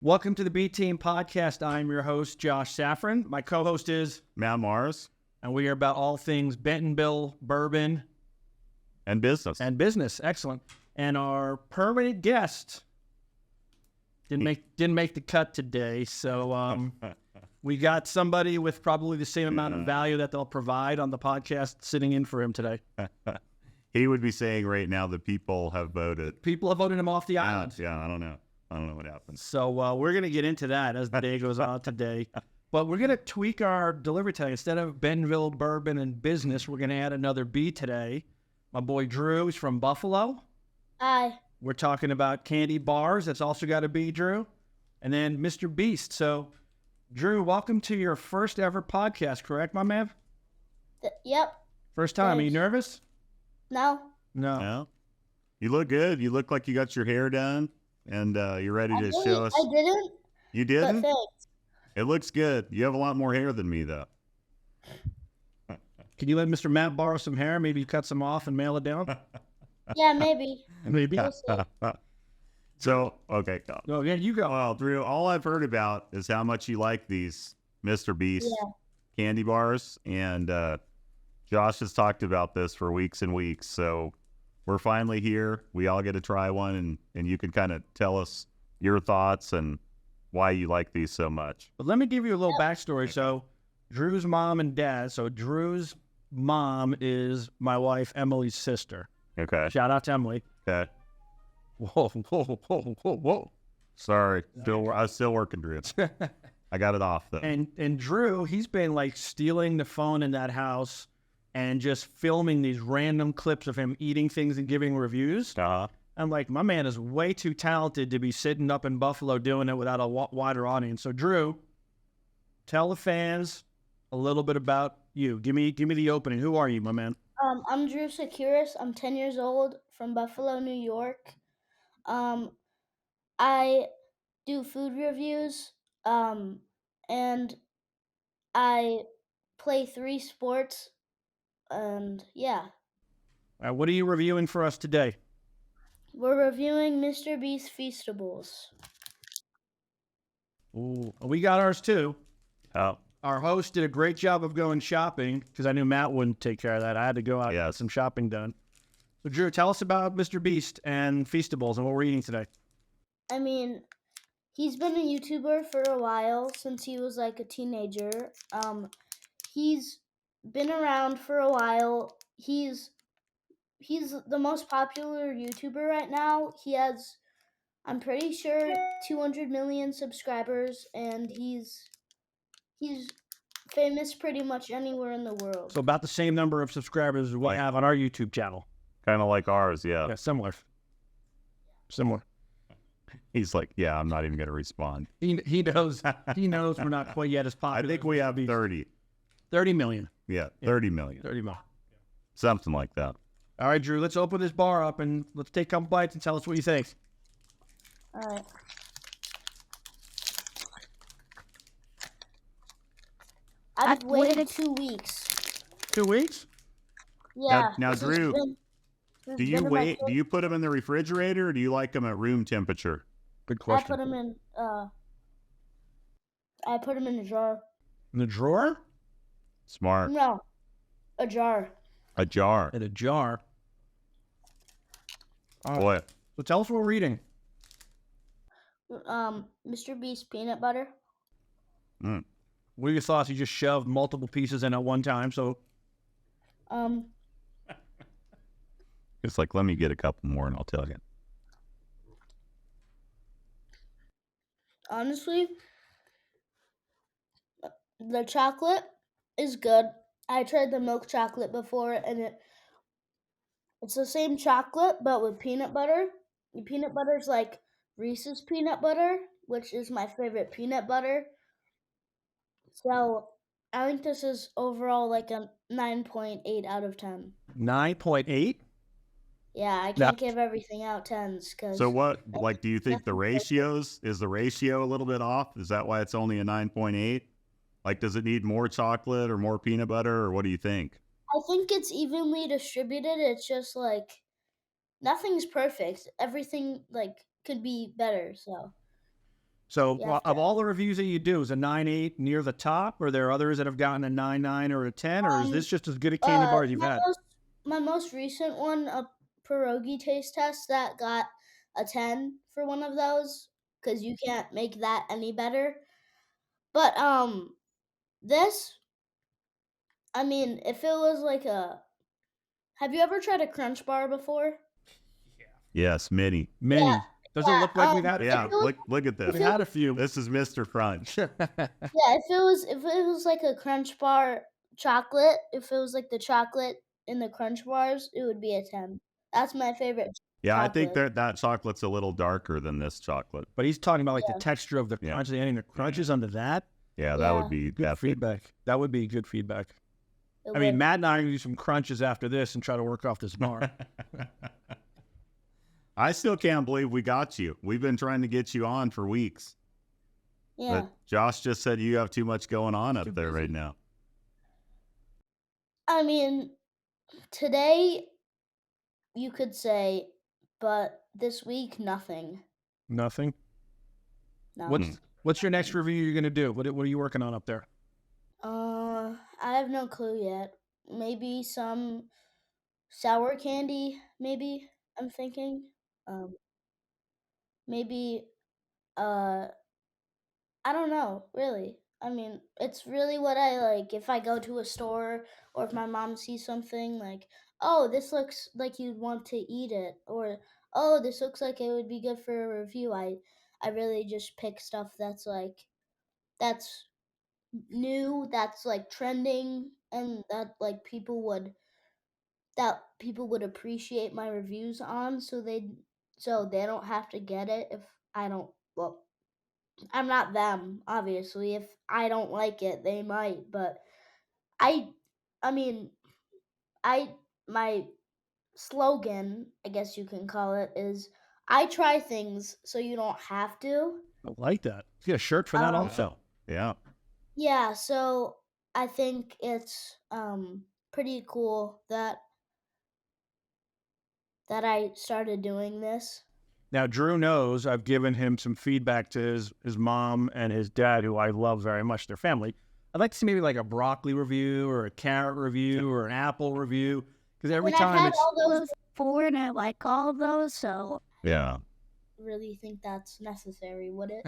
Welcome to the B Team Podcast. I'm your host, Josh Safran. My co-host is Matt Mars. And we are about all things Bentonville, bourbon, and business. Excellent. And our permanent guest didn't make the cut today, so we got somebody with probably the same amount of value that they'll provide on the podcast sitting in for him today. He would be saying right now the people have voted. People have voted him off the island. Yeah, I don't know. I don't know what happened. So we're going to get into that as the day goes on today. But we're going to tweak our delivery today. Instead of Bentonville, bourbon, and business, we're going to add another B today. My boy Drew is from Buffalo. Hi. We're talking about candy bars. That's also got a B, Drew. And then Mr. Beast. So, Drew, welcome to your first ever podcast, correct, my man? Yep. First time. Thanks. Are you nervous? No. No. You look good. You look like you got your hair done, and you're ready to show us. I didn't. You didn't? But thanks. It looks good. You have a lot more hair than me, though. Can you let Mr. Matt borrow some hair? Maybe cut some off and mail it down? Yeah, maybe. Maybe. We'll see. So, okay. Oh, yeah, you go. Well, Drew, all I've heard about is how much you like these Mr. Beast candy bars, and Josh has talked about this for weeks and weeks, so we're finally here. We all get to try one, and you can kind of tell us your thoughts and why you like these so much. But let me give you a little backstory. So, Drew's mom and dad. So, Drew's mom is my wife, Emily's sister. Okay. Shout out to Emily. Okay. Whoa. Sorry. I was still working, Drew. I got it off, though. And Drew, he's been like stealing the phone in that house and just filming these random clips of him eating things and giving reviews. I'm like, my man is way too talented to be sitting up in Buffalo doing it without a wider audience. So, Drew, tell the fans a little bit about you. Give me the opening. Who are you, my man? I'm Drew Securis. I'm 10 years old from Buffalo, New York. I do food reviews, and I play 3 sports, and yeah. What are you reviewing for us today? We're reviewing Mr. Beast Feastables. Ooh, we got ours too. Oh. Our host did a great job of going shopping because I knew Matt wouldn't take care of that. I had to go out and get some shopping done. So, Drew, tell us about Mr. Beast and Feastables and what we're eating today. I mean, he's been a YouTuber for a while, since he was like a teenager. He's been around for a while. He's the most popular YouTuber right now. He has, I'm pretty sure, 200 million subscribers, and he's famous pretty much anywhere in the world. So about the same number of subscribers as we have on our YouTube channel. Kind of like ours, yeah. Yeah, similar. He's like, yeah, I'm not even going to respond. He knows we're not quite yet as popular. I think we have 30. 30 million. Yeah, 30 million. 30 million. Something like that. All right, Drew, let's open this bar up and let's take a couple bites and tell us what you think. All right. I've waited 2 weeks. 2 weeks? Yeah. Now Drew, do you put them in the refrigerator, or do you like them at room temperature? Good question. I put them in a jar. In the drawer? Smart. No, a jar. A jar. In a jar. Boy. So tell us what we're eating. Mr. Beast peanut butter. What are your thoughts? You just shoved multiple pieces in at one time, so... It's like, let me get a couple more and I'll tell you. Honestly, the chocolate is good. I tried the milk chocolate before, and it's the same chocolate, but with peanut butter. The peanut butter is like Reese's peanut butter, which is my favorite peanut butter. So I think this is overall like a 9.8 out of 10. 9.8? Yeah, I can't give everything out 10s. So what, do you think is the ratio a little bit off? Is that why it's only a 9.8? Does it need more chocolate or more peanut butter, or what do you think? I think it's evenly distributed. It's just nothing's perfect. Everything could be better. So So You have of to- all the reviews that you do, is a 9.8 near the top, or are there others that have gotten a 9.9 or a 10, or is this just as good a candy bar as you've had? My most recent one, a pierogi taste test, that got a 10 for one of those because you can't make that any better. But this, I mean, if it was like a, have you ever tried a Crunch Bar before? Yes, mini. Mini. Does it look like we've had a Yeah, few? look at this. We had a few. This is Mr. Crunch. Yeah, if it was like a Crunch Bar chocolate, if it was like the chocolate in the Crunch Bars, it would be a 10. That's my favorite Yeah, I chocolate. think that chocolate's a little darker than this chocolate. But he's talking about like Yeah. the texture of the Yeah. crunch, adding the crunches under that. Yeah, that would Yeah. be Good epic. feedback. That would be good feedback. It I mean, would. Matt and I are going to do some crunches after this and try to work off this bar. I still can't believe we got you. We've been trying to get you on for weeks. Yeah. But Josh just said you have too much going on up Too there busy. right now. I mean, today you could say, but this week nothing. Nothing. No. What's your next review you're going to do? What are you working on up there? I have no clue yet. Maybe some sour candy, maybe, I'm thinking. Maybe I don't know, really. I mean, it's really what I like. If I go to a store or if my mom sees something like, oh, this looks like you'd want to eat it, or oh, this looks like it would be good for a review. I really just pick stuff that's like that's new, that's like trending, and that people would appreciate my reviews on, so they don't have to get it if I don't. Well, I'm not them, obviously. If I don't like it, they might, but I I mean, I my slogan, I guess you can call it, is I try things so you don't have to. I like that. Get a shirt for that Um, also. Yeah. Yeah, so I think it's pretty cool that I started doing this. Now, Drew knows I've given him some feedback to his mom and his dad, who I love very much, their family. I'd like to see maybe like a broccoli review or a carrot review or an apple review. Because every When I've time had it's... all those, Forward, I like all of those, so Yeah. really think that's necessary, would it?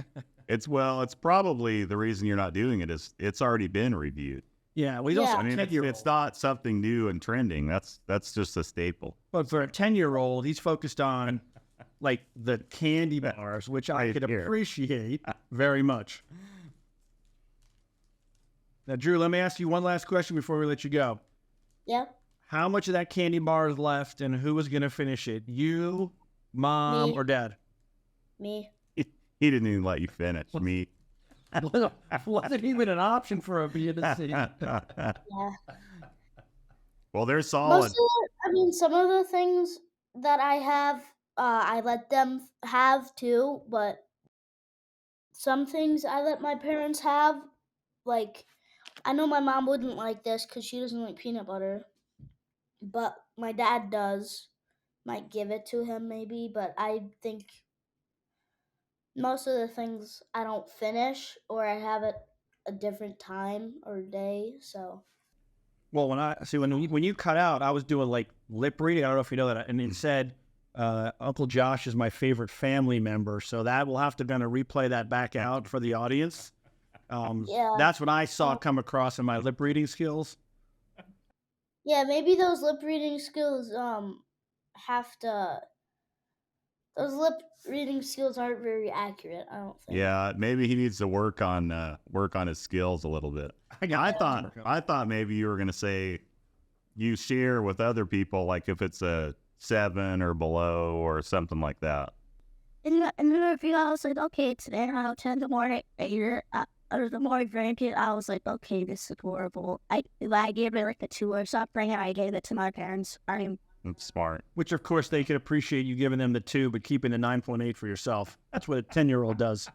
It's probably the reason you're not doing it is it's already been reviewed. Yeah, well, he's also Yeah. I mean, a 10-year-old. it's not something new and trending. That's just a staple. But for a 10-year-old, he's focused on like the candy bars, which I Right could here. appreciate very much. Now, Drew, let me ask you one last question before we let you go. Yeah. How much of that candy bar is left, and who is going to finish it? You, mom, Me. or dad? Me. He didn't even let you finish. Me. Wasn't even an option for a B in the city. Yeah. Well, they're Most solid. of some of the things that I have, I let them have too, but some things I let my parents have. Like, I know my mom wouldn't like this because she doesn't like peanut butter, but my dad does. Might give it to him maybe, but I think most of the things I don't finish or I have it a different time or day, so. Well, when you cut out, I was doing like lip reading. I don't know if you know that, and it said Uncle Josh is my favorite family member. So that we'll have to kind of replay that back out for the audience. Yeah. That's what I saw come across in my lip reading skills. Yeah, maybe those lip reading skills have to. Those lip reading skills aren't very accurate, I don't think. Yeah, maybe he needs to work on his skills a little bit. I thought maybe you were gonna say you share with other people, like if it's a 7 or below or something like that. and then if you, I was like, okay, today around 10 in the morning, or the morning granted, I was like, okay, this is horrible. I gave it like a 2 or something, and I gave it to my parents. That's smart. Which, of course, they could appreciate you giving them the 2, but keeping the 9.8 for yourself. That's what a 10-year-old does.